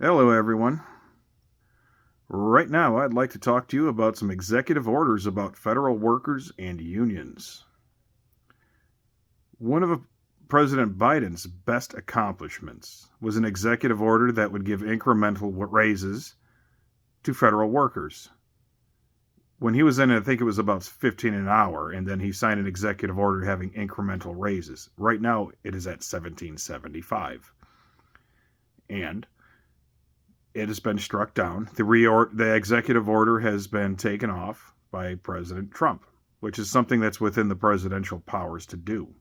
Hello, everyone. Right now, I'd like to talk to you about some executive orders about federal workers and unions. One of President Biden's best accomplishments was an executive order that would give incremental raises to federal workers. When he was in, I think it was about 15 an hour, and then he signed an executive order having incremental raises. Right now, it is at 1775. And it has been struck down. The executive order has been taken off by President Trump, which is something that's within the presidential powers to do.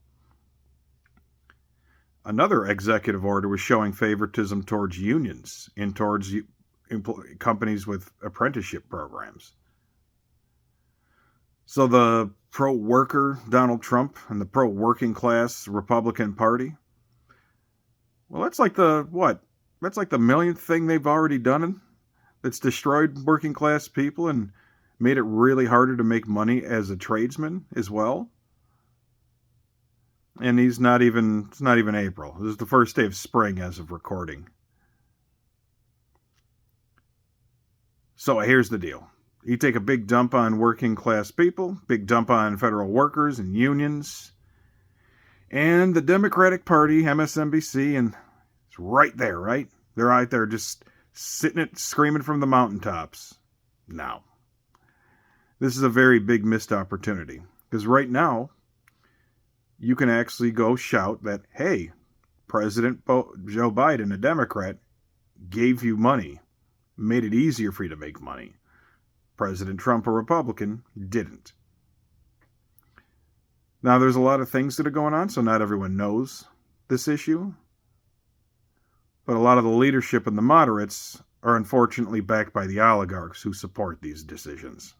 Another executive order was showing favoritism towards unions and towards companies with apprenticeship programs. So the pro-worker Donald Trump and the pro-working class Republican Party, well, that's like the millionth thing they've already done that's destroyed working class people and made it really harder to make money as a tradesman as well. And it's not even April. This is the first day of spring as of recording. So here's the deal. You take a big dump on working class people, big dump on federal workers and unions, and the Democratic Party, MSNBC, and it's right there, right? They're out there just sitting it, screaming from the mountaintops. Now, this is a very big missed opportunity because right now, you can actually go shout that, hey, President Joe Biden, a Democrat, gave you money, made it easier for you to make money. President Trump, a Republican, didn't. Now, there's a lot of things that are going on, so not everyone knows this issue. But a lot of the leadership and the moderates are unfortunately backed by the oligarchs who support these decisions.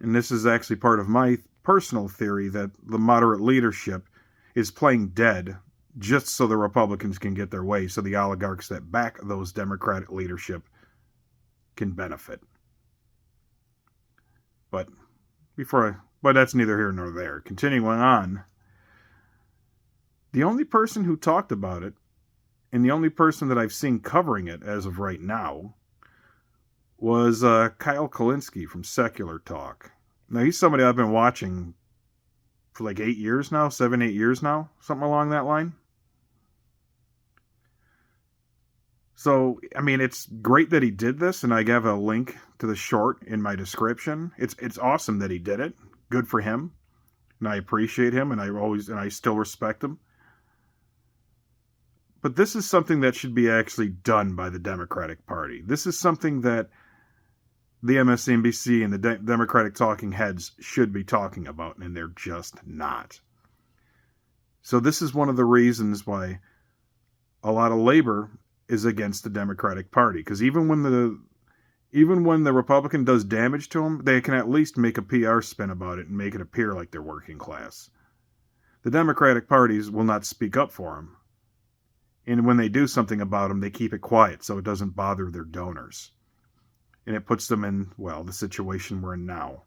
And this is actually part of my personal theory that the moderate leadership is playing dead just so the Republicans can get their way, so the oligarchs that back those Democratic leadership can benefit. But that's neither here nor there. Continuing on, the only person who talked about it, and the only person that I've seen covering it as of right now, was Kyle Kulinski from Secular Talk. Now, he's somebody I've been watching for like 8 years now, 7, 8 years now, something along that line. So, I mean, it's great that he did this, and I have a link to the short in my description. It's awesome that he did it. Good for him. And I appreciate him, and I still respect him. But this is something that should be actually done by the Democratic Party. This is something that the MSNBC and the Democratic talking heads should be talking about, and they're just not. So this is one of the reasons why a lot of labor is against the Democratic Party, because even when the Republican does damage to them, they can at least make a PR spin about it and make it appear like they're working class. The Democratic parties will not speak up for them. And when they do something about them, they keep it quiet so it doesn't bother their donors. And it puts them in, well, the situation we're in now.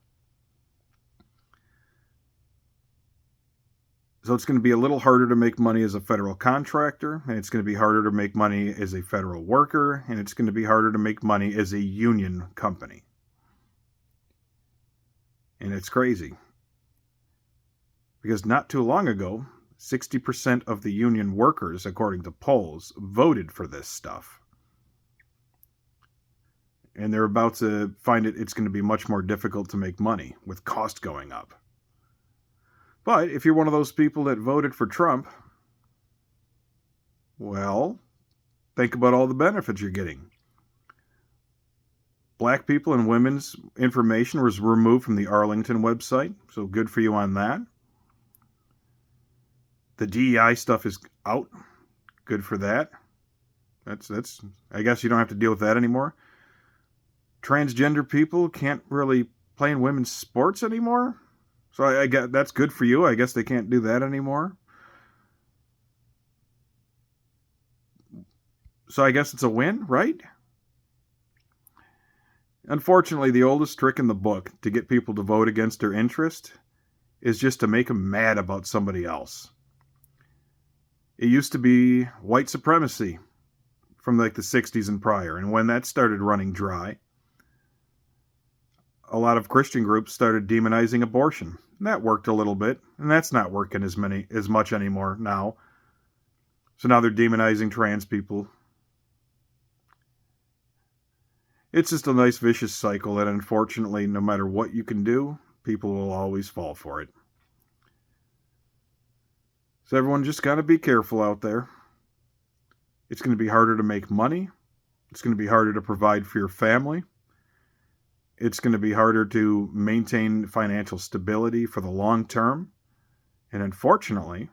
So it's going to be a little harder to make money as a federal contractor, and it's going to be harder to make money as a federal worker, and it's going to be harder to make money as a union company. And it's crazy. Because not too long ago, 60% of the union workers, according to polls, voted for this stuff. And they're about to find it's going to be much more difficult to make money with cost going up. But if you're one of those people that voted for Trump, well, think about all the benefits you're getting. Black people and women's information was removed from the Arlington website, so good for you on that. The DEI stuff is out. Good for that. That's. I guess you don't have to deal with that anymore. Transgender people can't really play in women's sports anymore. So I guess that's good for you. I guess they can't do that anymore. So I guess it's a win, right? Unfortunately, the oldest trick in the book to get people to vote against their interest is just to make them mad about somebody else. It used to be white supremacy. from like the 60s and prior. And when that started running dry, a lot of Christian groups started demonizing abortion. And that worked a little bit, and that's not working as much anymore now. So now they're demonizing trans people. It's just a nice vicious cycle that, unfortunately, no matter what you can do, people will always fall for it. So everyone just got to be careful out there. It's going to be harder to make money. It's going to be harder to provide for your family. It's going to be harder to maintain financial stability for the long term. And unfortunately,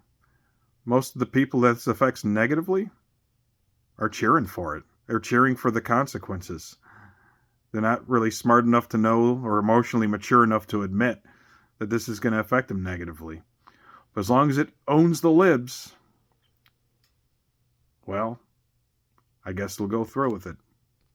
most of the people that this affects negatively are cheering for it. They're cheering for the consequences. They're not really smart enough to know or emotionally mature enough to admit that this is going to affect them negatively. But as long as it owns the libs, well, I guess they'll go through with it.